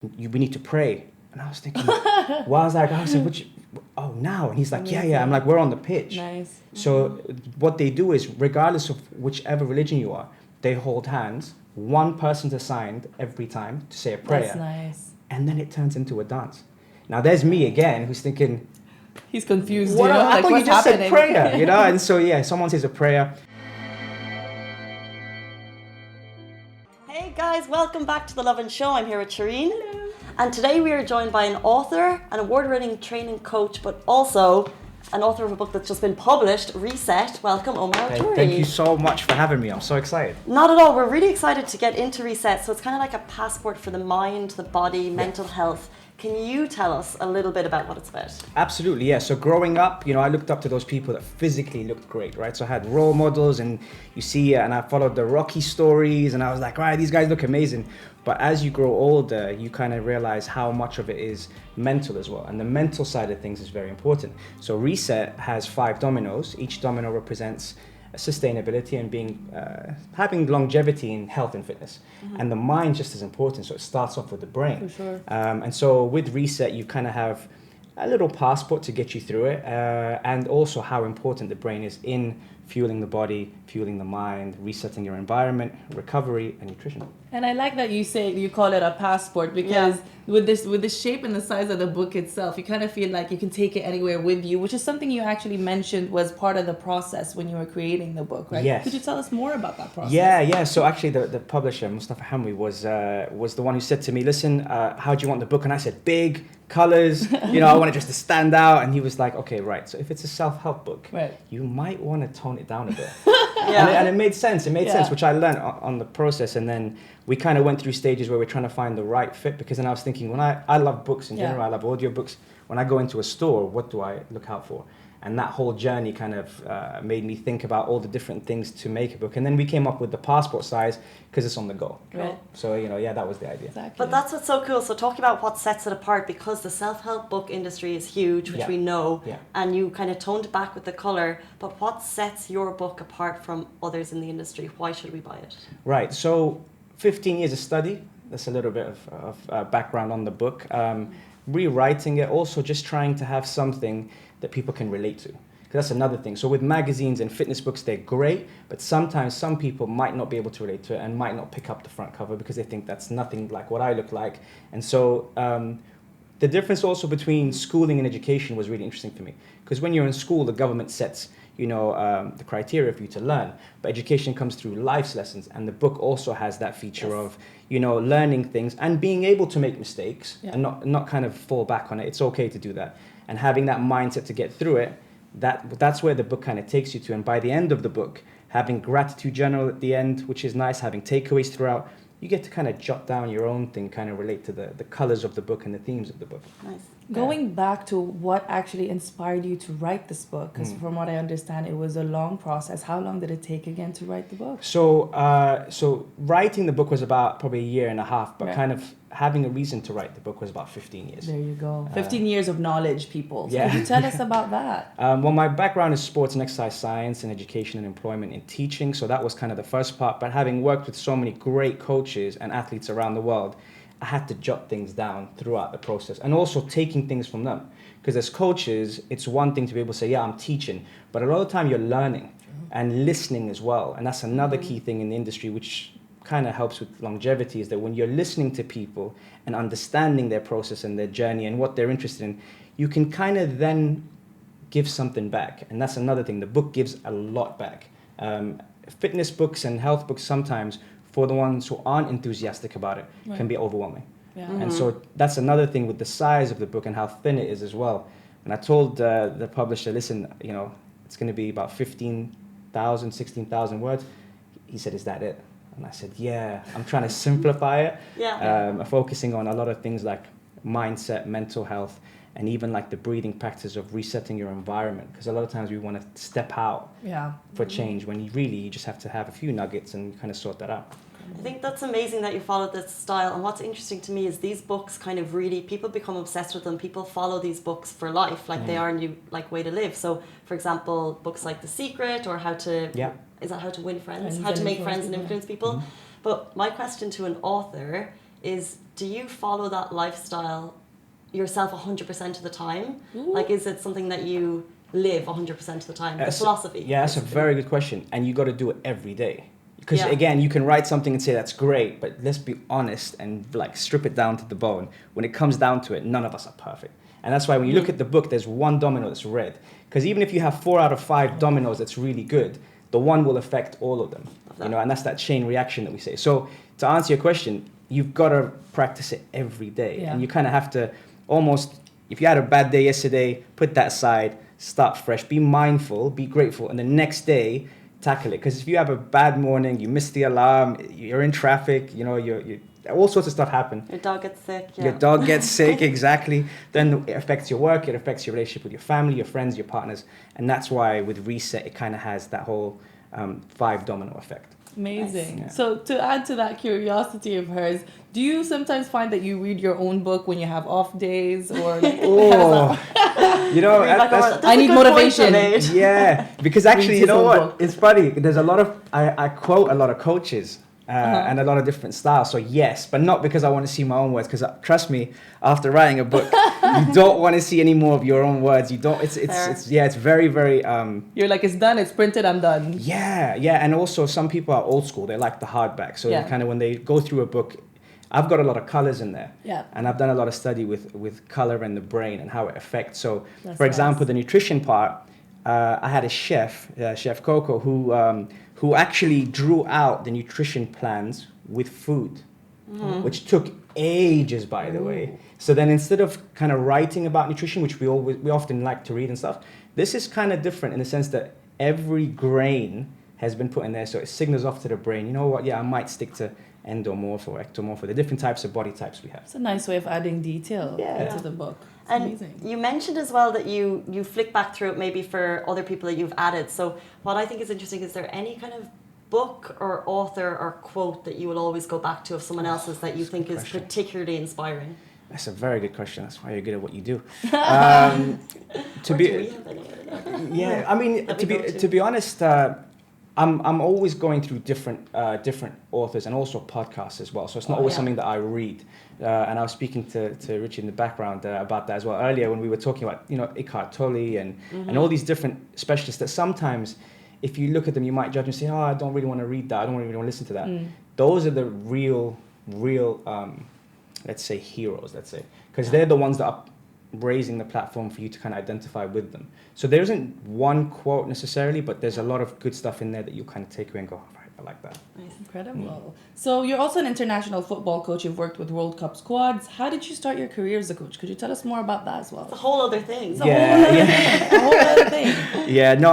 we need to pray. And I was thinking, well, I said, now? And he's like, yeah. I'm like, we're on the pitch. Nice. So what they do is, regardless of whichever religion you are, they hold hands. One person's assigned every time to say a prayer. That's nice. And then it turns into a dance. Now there's me again, who's thinking, he's confused. What? I thought you just happening? said prayer, And so someone says a prayer. Hey guys, welcome back to the Lovin Show. I'm here with Shireen. Hello. And today we are joined by an author, an award-winning training coach, but also an author of a book that's just been published, Reset. Welcome, Omar Al Duri. Thank you so much for having me. I'm so excited. Not at all. We're really excited to get into Reset. So it's kind of like a passport for the mind, the body, mental health. Can you tell us a little bit about what it's about? Absolutely, yeah. So growing up, I looked up to those people that physically looked great, right? So I had role models and and I followed the Rocky stories and I was like, right, these guys look amazing. But as you grow older, you kind of realize how much of it is mental as well. And the mental side of things is very important. So Reset has 5 dominoes. Each domino represents sustainability and having longevity in health and fitness. And the mind just as important, so it starts off with the brain. For sure. And so with Reset, you kind of have a little passport to get you through it, and also how important the brain is in fueling the body, fueling the mind, resetting your environment, recovery, and nutrition. And I like that you call it a passport, because with the shape and the size of the book itself, you kind of feel like you can take it anywhere with you, which is something you actually mentioned was part of the process when you were creating the book, right? Yes. Could you tell us more about that process? Yeah. So actually the publisher, Mustafa Hamwi, was the one who said to me, listen, how do you want the book? And I said, big, colors, I want it just to stand out. And he was like, okay, right. So if it's a self-help book, you might want to tone it down a bit. And it made sense. It made sense, which I learned on the process. And then we kind of went through stages where we're trying to find the right fit, because then I was thinking, when I love books in general, I love audiobooks. When I go into a store, what do I look out for? And that whole journey kind of made me think about all the different things to make a book. And then we came up with the passport size because it's on the go. Right. So, that was the idea. Exactly. But that's what's so cool. So talking about what sets it apart, because the self-help book industry is huge, which we know, and you kind of toned it back with the color. But what sets your book apart from others in the industry? Why should we buy it? Right. So 15 years of study. That's a little bit of background on the book. Rewriting it, also just trying to have something that people can relate to. Because that's another thing. So with magazines and fitness books, they're great, but sometimes some people might not be able to relate to it and might not pick up the front cover because they think that's nothing like what I look like. And so the difference also between schooling and education was really interesting for me. Because when you're in school, the government sets the criteria for you to learn. But education comes through life's lessons. And the book also has that feature of, learning things and being able to make mistakes and not kind of fall back on it. It's okay to do that. And having that mindset to get through it, that's where the book kind of takes you to. And by the end of the book, having gratitude journal at the end, which is nice, having takeaways throughout, you get to kind of jot down your own thing, kind of relate to the colors of the book and the themes of the book. Nice. Going back to what actually inspired you to write this book, because from what I understand, it was a long process. How long did it take again to write the book? So writing the book was about probably a year and a half, but kind of having a reason to write the book was about 15 years. There you go. 15 years of knowledge, people. So Yeah. could you tell us about that? Well, my background is sports and exercise science and education and employment and teaching. So that was kind of the first part. But having worked with so many great coaches and athletes around the world, I had to jot things down throughout the process and also taking things from them. Because as coaches, it's one thing to be able to say, I'm teaching, but a lot of the time you're learning and listening as well. And that's another key thing in the industry, which kind of helps with longevity, is that when you're listening to people and understanding their process and their journey and what they're interested in, you can kind of then give something back. And that's another thing. The book gives a lot back. Fitness books and health books sometimes, for the ones who aren't enthusiastic about it, can be overwhelming. Yeah. And so that's another thing with the size of the book and how thin it is as well. And I told the publisher, listen, it's going to be about 15,000, 16,000 words. He said, is that it? And I said, yeah, I'm trying to simplify it. Focusing on a lot of things like mindset, mental health, and even like the breathing practice of resetting your environment. Because a lot of times we want to step out for change when you just have to have a few nuggets and kind of sort that out. I think that's amazing that you followed this style. And what's interesting to me is these books kind of really, people become obsessed with them. People follow these books for life, like they are a new way to live. So, for example, books like The Secret or How to, is that How to Win Friends? How to Make Friends and Influence People. But my question to an author is, do you follow that lifestyle yourself 100% of the time? Ooh. Like, is it something that you live 100% of the time? The philosophy. Yeah, that's a very good question. And you got to do it every day. Because Yeah. again, you can write something and say that's great, but let's be honest and like strip it down to the bone. When it comes down to it, none of us are perfect. And that's why when you look at the book, there's one domino that's red. Because even if you have 4 out of 5 dominoes that's really good, the one will affect all of them. You know, and that's that chain reaction that we say. So to answer your question, you've got to practice it every day. Yeah. And you kind of have to almost, if you had a bad day yesterday, put that aside, start fresh, be mindful, be grateful, and the next day, tackle it. Because if you have a bad morning, you miss the alarm, you're in traffic, you know, you all sorts of stuff happen. Your dog gets sick. Yeah. Your dog gets sick, exactly. Then it affects your work, it affects your relationship with your family, your friends, your partners. And that's why with Reset, it kind of has that whole 5 domino effect. Amazing. Nice. Yeah. So to add to that curiosity of hers, do you sometimes find that you read your own book when you have off days or like, Oh, you know, That's I a need good point motivation. you made. yeah, because actually, Reads you his know own what? book. It's funny. There's a lot of, I quote a lot of coaches and a lot of different styles. So yes, but not because I want to see my own words. Because trust me, after writing a book, you don't want to see any more of your own words. You don't. It's very, very. You're like, it's done, it's printed, I'm done. Yeah, and also some people are old school. They like the hardback. So Yeah. kind of when they go through a book, I've got a lot of colors in there. Yeah. And I've done a lot of study with color and the brain and how it affects. So, That's for example, nice. the nutrition part, I had a chef, Chef Coco, who actually drew out the nutrition plans with food, which took ages, by the way. So then instead of kind of writing about nutrition, which we often like to read and stuff, this is kind of different in the sense that every grain has been put in there, so it signals off to the brain, you know what, yeah, I might stick to endomorph or ectomorph, or the different types of body types we have. It's a nice way of adding detail Yeah. into the book. It's And amazing. you mentioned as well that you flick back through it maybe for other people that you've added. So what I think is interesting, is there any kind of book or author or quote that you will always go back to of someone else's that you think is question. particularly inspiring? That's a very good question. That's why you're good at what you do. To Or be, do we have any? yeah, I mean, That we go to. to be honest, I'm always going through different authors and also podcasts as well. So it's not always yeah. something that I read. And I was speaking to Richie in the background about that as well earlier when we were talking about, you know, Eckhart Tolle and all these different specialists that sometimes if you look at them, you might judge and say, oh, I don't really want to read that. I don't really want to listen to that. Those are the real, let's say, heroes, let's say. Because they're the ones that are raising the platform for you to kind of identify with them. So there isn't one quote necessarily, but there's a lot of good stuff in there that you kind of take away and go, all right, I like that. Incredible. So you're also an international football coach. You've worked with World Cup squads. How did you start your career as a coach? Could you tell us more about that as It's a well? whole other thing. It's a whole other thing. Yeah, no,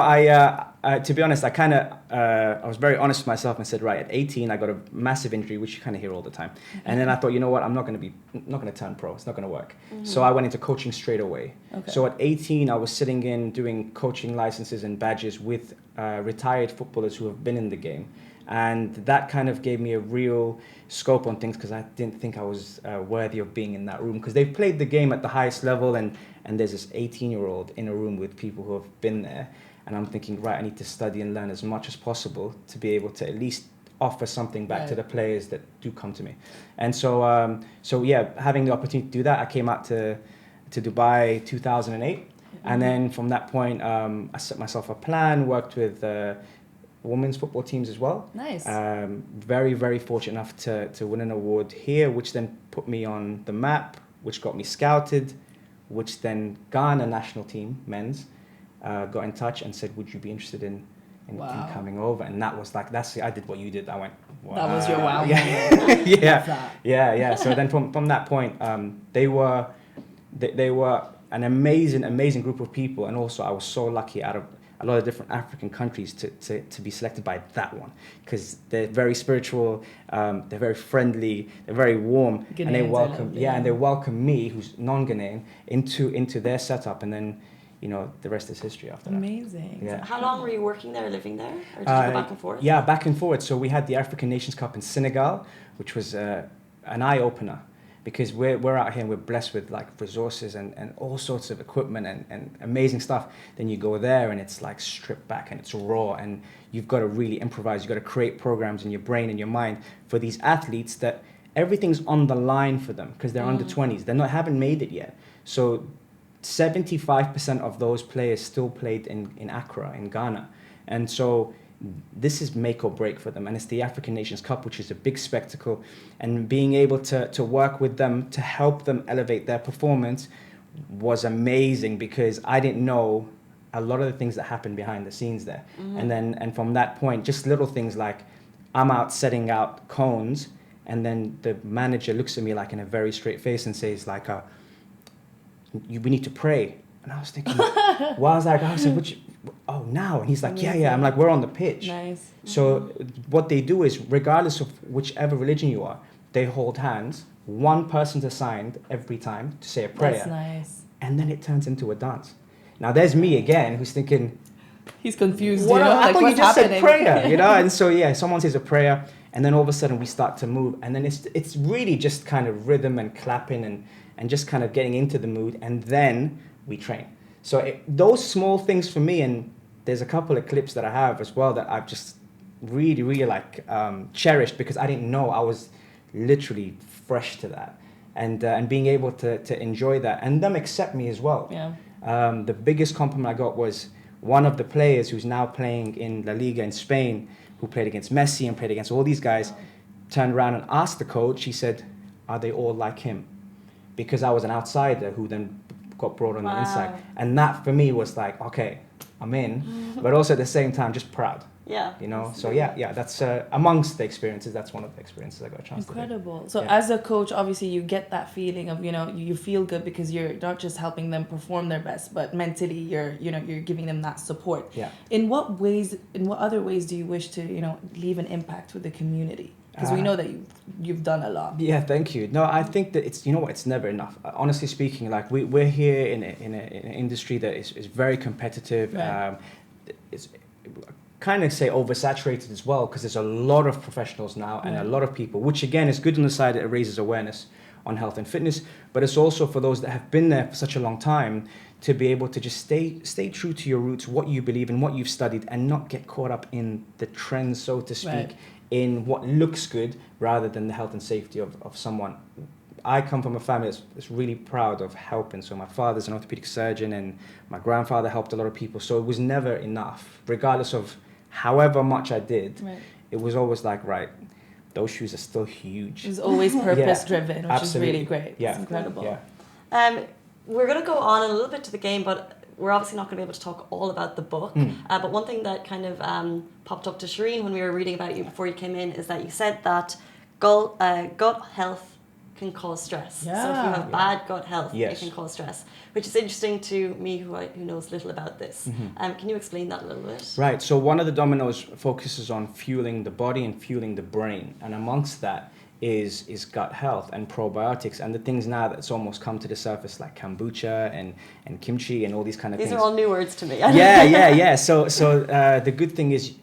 to be honest, I was very honest with myself and said, right, at 18, I got a massive injury, which you kind of hear all the time. And then I thought, you know what, I'm not going to turn pro. It's not going to work. So I went into coaching straight away. Okay. So at 18, I was sitting in doing coaching licenses and badges with retired footballers who have been in the game. And that kind of gave me a real scope on things because I didn't think I was worthy of being in that room because they've played the game at the highest level and there's this 18-year-old in a room with people who have been there. And I'm thinking, right, I need to study and learn as much as possible to be able to at least offer something back to the players that do come to me. And so, yeah, having the opportunity to do that, I came out to Dubai 2008. And then from that point, I set myself a plan, worked with women's football teams as well. Nice. Very, very fortunate enough to win an award here, which then put me on the map, which got me scouted, which then Ghana national team, men's, got in touch and said, would you be interested in coming over? And that was like, I did what you did. I went, wow. That was your wow Yeah. moment. yeah. So then from that point, they were an amazing group of people. And also I was so lucky out of a lot of different African countries to be selected by that one because they're very spiritual, they're very friendly, they're very warm, Ghanaians, and they welcome I love and they welcome me, who's non-Ghanaian, into their setup, and then the rest is history after that. Amazing. Yeah. How long were you working there, living there? Or did you go back and forth? Yeah, back and forth. So we had the African Nations Cup in Senegal, which was an eye-opener. Because we're out here and we're blessed with like resources and all sorts of equipment and amazing stuff. Then you go there and it's like stripped back and it's raw and you've got to really improvise. You've got to create programs in your brain and your mind for these athletes that everything's on the line for them because they're under 20s. They haven't made it yet. So 75% of those players still played in Accra, in Ghana. And so this is make or break for them. And it's the African Nations Cup, which is a big spectacle. And being able to work with them to help them elevate their performance was amazing, because I didn't know a lot of the things that happened behind the scenes there. And from that point, just little things like I'm out setting out cones, and then the manager looks at me like in a very straight face and says like, we need to pray. And I was thinking, well, I was like, oh, now? And he's like, yeah. I'm like, we're on the pitch. Nice. So what they do is, regardless of whichever religion you are, they hold hands. One person's assigned every time to say a prayer. That's nice. And then it turns into a dance. Now there's me again, who's thinking, he's confused. what? You know, I like, thought you what's just happening? said prayer, you know? And so, yeah, someone says a prayer, and then all of a sudden we start to move. And then it's really just kind of rhythm and clapping and just kind of getting into the mood. And then we train. So those small things for me, and there's a couple of clips that I have as well that I've just really, really like cherished, because I didn't know I was literally fresh to that. And being able to enjoy that and them accept me as well. Yeah. The biggest compliment I got was one of the players who's now playing in La Liga in Spain, who played against Messi and played against all these guys, turned around and asked the coach, he said, are they all like him? Because I was an outsider who then got brought on the inside. And that for me was like, okay, I'm in, but also at the same time, just proud. Yeah. You know, so yeah, that's amongst the experiences, that's one of the experiences I got a chance Incredible. to do. So as a coach, obviously you get that feeling of, you know, you feel good because you're not just helping them perform their best, but mentally you're giving them that support. Yeah. In what other ways do you wish to, leave an impact with the community? Because we know that you've done a lot. Yeah, thank you. No, I think that it's never enough. Honestly speaking, like we're here in an industry that is very competitive. Right. It's kind of say oversaturated as well, because there's a lot of professionals now and a lot of people, which again is good on the side that it raises awareness on health and fitness, but it's also for those that have been there for such a long time to be able to just stay true to your roots, what you believe in, what you've studied, and not get caught up in the trends, so to speak, Right. in what looks good rather than the health and safety of someone. I come from a family that's really proud of helping. So my father's an orthopedic surgeon and my grandfather helped a lot of people. So it was never enough, regardless of however much I did. Right. It was always like, right, those shoes are still huge. It was always purpose driven, which absolutely. is really great. Yeah. It's incredible. Yeah. We're going to go on a little bit to the game, but we're obviously not going to be able to talk all about the book. But one thing that kind of popped up to Shireen when we were reading about you before you came in is that you said that gut health can cause stress. Yeah. So if you have bad gut health, Yes. it can cause stress, which is interesting to me who knows little about this. Can you explain that a little bit? Right. So one of the dominoes focuses on fueling the body and fueling the brain. And amongst that is gut health and probiotics and the things now that's almost come to the surface, like kombucha and kimchi and all these kind of things. These are all new words to me. Yeah. So the good thing is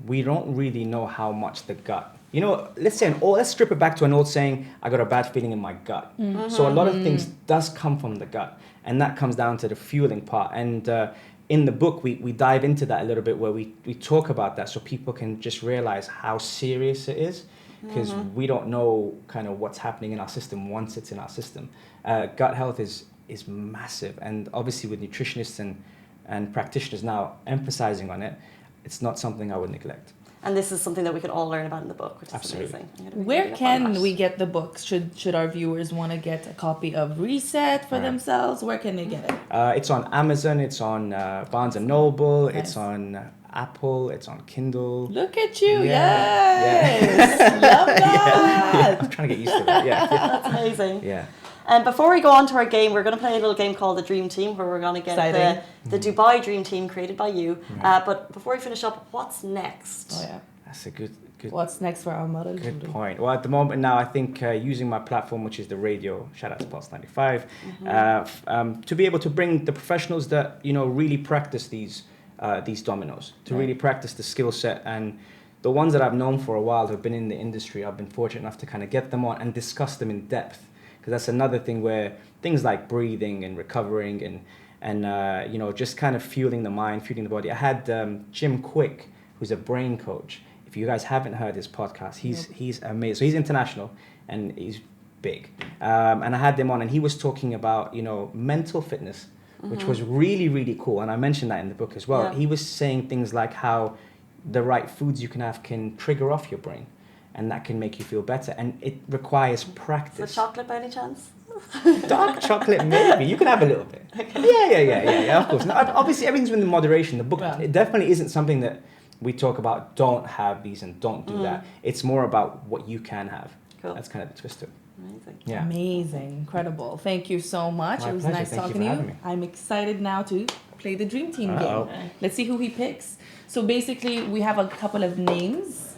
we don't really know how much the gut. Let's strip it back to an old saying, I got a bad feeling in my gut. So a lot of things does come from the gut, and that comes down to the fueling part. And in the book, we dive into that a little bit, where we talk about that so people can just realize how serious it is, because we don't know kind of what's happening in our system once it's in our system. Gut health is massive, and obviously with nutritionists and practitioners now emphasizing on it, it's not something I would neglect. And this is something that we can all learn about in the book, which is Absolutely. amazing. Where can we get the books? Should our viewers want to get a copy of Reset for themselves? Where can they get it? It's on Amazon, it's on Barnes & Noble, Nice. it's on Apple, it's on Kindle. Look at you. Yeah. Yes. Love that. I'm trying to get used to that, yeah. That's amazing. Yeah. And before we go on to our game, we're going to play a little game called the Dream Team, where we're going to get Exciting. the Dubai Dream Team created by you. But before we finish up, what's next? Oh yeah. That's a good What's next for Omar Al good Duri? point. Well, at the moment now, I think using my platform, which is the radio, shout out to Pulse 95, to be able to bring the professionals that really practice these dominoes, to really practice the skill set, and the ones that I've known for a while who've been in the industry, I've been fortunate enough to kind of get them on and discuss them in depth, because that's another thing where things like breathing and recovering and just kind of fueling the mind, fueling the body. I had Jim Quick, who's a brain coach. If If you guys haven't heard his podcast, he's amazing. So he's international and he's big. And I had him on, and he was talking about, you know, mental fitness, which was really, really cool. And I mentioned that in the book as well. Yeah. He was saying things like how the right foods you can have can trigger off your brain, and that can make you feel better. And it requires Is it practice. chocolate by any chance? Dark chocolate, maybe. You can have a little bit. Yeah, of course. Now, obviously, everything's within moderation. The book, it definitely isn't something that we talk about, don't have these and don't do that. It's more about what you can have. Cool. That's kind of the twist to it. Amazing. Yeah. Amazing, incredible. Thank you so much. My It was pleasure. nice Thank you talking for to having you. me. I'm excited now to play the Dream Team Uh-oh. game. Let's see who he picks. So basically, we have a couple of names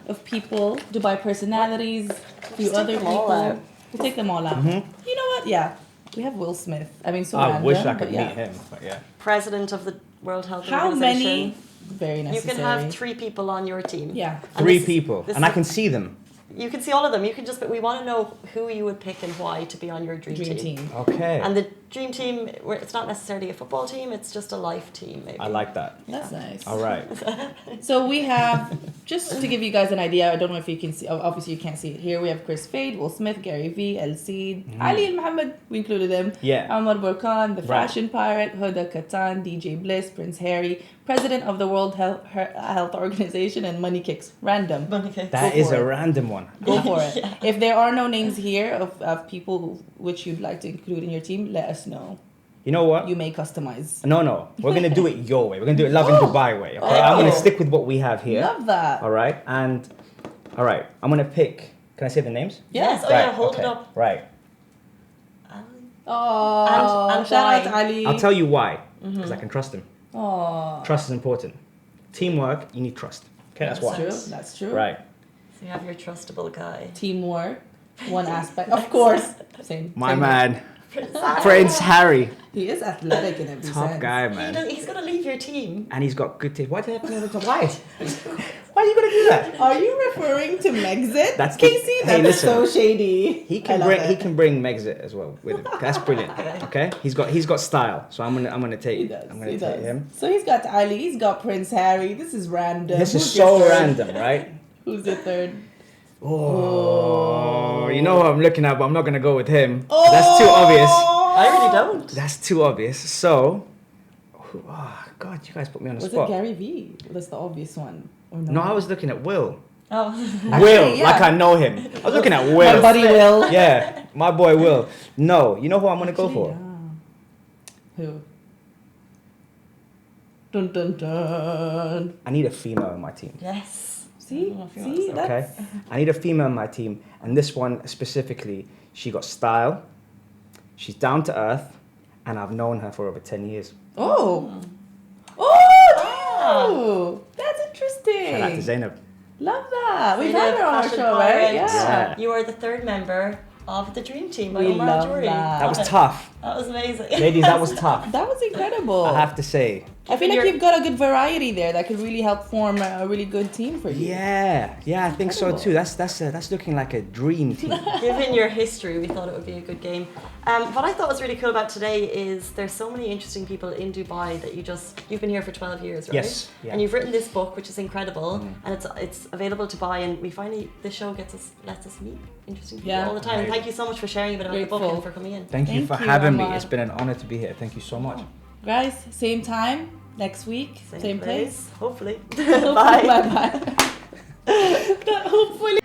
of people, Dubai personalities, a few take other them all people. out. We'll take them all out. You know what? Yeah. We have Will Smith. I mean, so I random, wish I but could yeah. meet him, but yeah. President of the World Health How Organization. many? Very You necessary. can have 3 people on your team. Yeah. And Three this- people, this and I is- can see them. You can see all of them. You can just. We want to know who you would pick and why to be on your dream team. Okay. And the dream team, it's not necessarily a football team. It's just a life team. Maybe. I like that. That's nice. All right. So we have, just to give you guys an idea, I don't know if you can see, obviously you can't see it here. We have Chris Fade, Will Smith, Gary V, El Cid, Ali Al Muhammad, we included him. Yeah. Omar Burkan, the Right. Fashion Pirate, Huda Katan, DJ Bliss, Prince Harry, President of the World Health Organization, and Money Kicks. Random. Okay. That Go is for a it. random one. Go for it. If there are no names here of people which you'd like to include in your team, let us know. You know what? You may customize. No. We're going to do it your way. We're going to do it Lovin Dubai way, okay? I'm going to stick with what we have here. Love that. All right? And, all right, I'm going to pick, can I say the names? Yes. Oh Right, yeah. Hold it okay, up. Right. Oh, And shout out why? to Ali. I'll tell you why. Because I can trust him. Oh, Trust is important. Teamwork, you need trust. Okay, that's why. true. That's true. Right. So you have your trustable guy. Teamwork, one aspect, of course. Same. My same man, Prince Harry. He is athletic in every Top sense. guy, man. He's gonna leave your team. And he's got good taste. Why did I have to know the top? Why? Why are you going to do that? Are you referring to Megxit? That's the- Casey. hey, That's listen. so shady. He I can love bring it. he can bring Megxit as well with him. That's brilliant. Okay? He's got style. So I'm gonna take He does. I'm gonna He take does. him. So he's got Ali. He's got Prince Harry. This is random. This is Who's your so third? random, right? Who's your third? Oh, you know who I'm looking at, but I'm not gonna go with him. That's too obvious. I really don't. That's too obvious. So, oh God, you guys put me on the Was spot. it Gary V? That's the obvious one. Or No, I was looking at Will. Oh. Will, yeah. like I know him. I was looking at My Will. buddy Will. Yeah, my boy Will. No, you know who I'm gonna go for? Yeah. Who? Dun dun dun. I need a female on my team. Yes. See? know if you want to See? say Okay, I need a female on my team, and this one specifically, she got style. She's down to earth, and I've known her for over 10 years. Oh. Oh, that's interesting. Shout out to Zainab. Love that. We've Zainab, had her on our fashion show, right? pirate. Yeah. You are the 3rd member of the Dream Team by We Omar Al love Duri. that. That was tough. That was amazing. Ladies, that was tough. That was incredible. I have to say. I feel like You're- you've got a good variety there that could really help form a really good team for you. Yeah, I think so Incredible. too. That's looking like a dream team. Given your history, we thought it would be a good game. What I thought was really cool about today is there's so many interesting people in Dubai that you've been here for 12 years, right? Yes, yeah. And you've written this book, which is incredible, and it's available to buy. And we finally, this show lets us meet interesting people Yeah. all the time. And Amazing. thank you so much for sharing a bit about the book Grateful. and for coming in. Thank you Thank for you, having me. Omar. It's been an honor to be here. Thank you so much. Guys, same time next week, same place. Hopefully. Bye. Bye. Hopefully.